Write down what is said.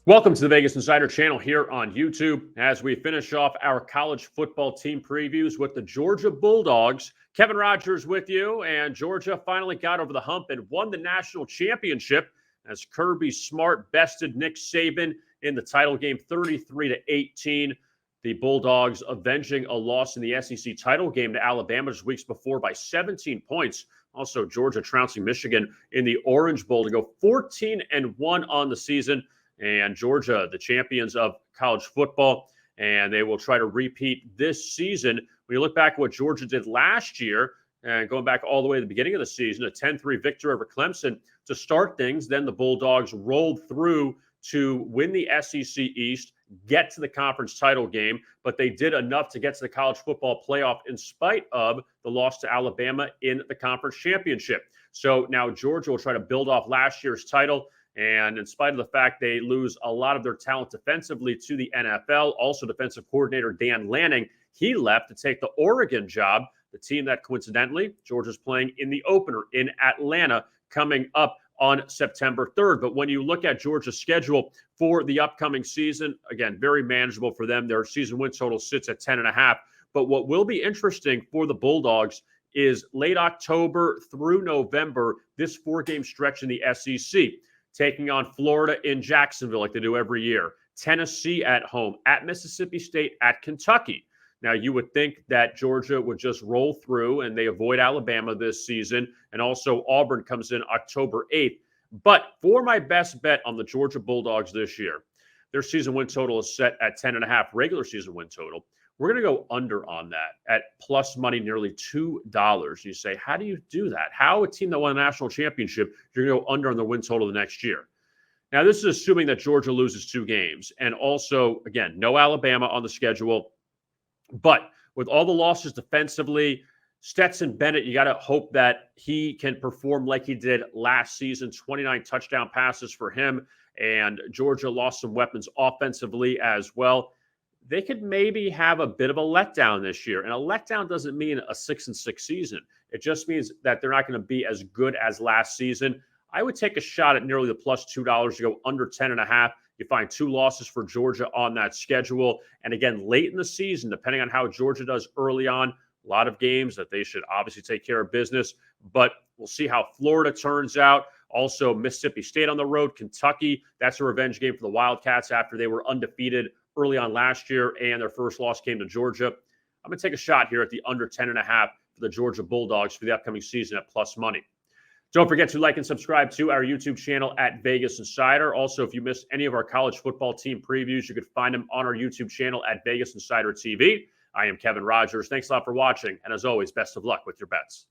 Welcome to the Vegas Insider channel here on YouTube as we finish off our college football team previews with the Georgia Bulldogs. Kevin Rogers with you, and Georgia finally got over the hump and won the national championship as Kirby Smart bested Nick Saban in the title game 33-18. The Bulldogs avenging a loss in the SEC title game to Alabama just weeks before by 17 points. Also, Georgia trouncing Michigan in the Orange Bowl to go 14-1 on the season. And Georgia, the champions of college football, and they will try to repeat this season. When you look back at what Georgia did last year, and going back all the way to the beginning of the season, a 10-3 victory over Clemson to start things. Then the Bulldogs rolled through to win the SEC East, get to the conference title game, but they did enough to get to the college football playoff in spite of the loss to Alabama in the conference championship. So now Georgia will try to build off last year's title. And in spite of the fact they lose a lot of their talent defensively to the NFL, also defensive coordinator Dan Lanning, he left to take the Oregon job, the team that coincidentally Georgia's playing in the opener in Atlanta coming up on September 3rd. But when you look at Georgia's schedule for the upcoming season, again, very manageable for them. Their season win total sits at 10.5. But what will be interesting for the Bulldogs is late October through November, this 4-game stretch in the SEC. Taking on Florida in Jacksonville like they do every year, Tennessee at home, at Mississippi State, at Kentucky. Now, you would think that Georgia would just roll through and they avoid Alabama this season, and also Auburn comes in October 8th. But for my best bet on the Georgia Bulldogs this year, their season win total is set at 10.5, regular season win total. We're going to go under on that at plus money, nearly $2. You say, how do you do that? How a team that won a national championship, you're going to go under on the win total the next year? Now, this is assuming that Georgia loses 2 games. And also, again, no Alabama on the schedule. But with all the losses defensively, Stetson Bennett, you got to hope that he can perform like he did last season. 29 touchdown passes for him. And Georgia lost some weapons offensively as well. They could maybe have a bit of a letdown this year. And a letdown doesn't mean a 6-6 season. It just means that they're not going to be as good as last season. I would take a shot at nearly the plus $2 to go under 10.5. You find 2 losses for Georgia on that schedule. And again, late in the season, depending on how Georgia does early on, a lot of games that they should obviously take care of business. But we'll see how Florida turns out. Also, Mississippi State on the road, Kentucky. That's a revenge game for the Wildcats after they were undefeated early on last year, and their first loss came to Georgia. I'm going to take a shot here at the under 10.5 for the Georgia Bulldogs for the upcoming season at plus money. Don't forget to like and subscribe to our YouTube channel at Vegas Insider. Also, if you missed any of our college football team previews, you could find them on our YouTube channel at Vegas Insider TV. I am Kevin Rogers. Thanks a lot for watching, and as always, best of luck with your bets.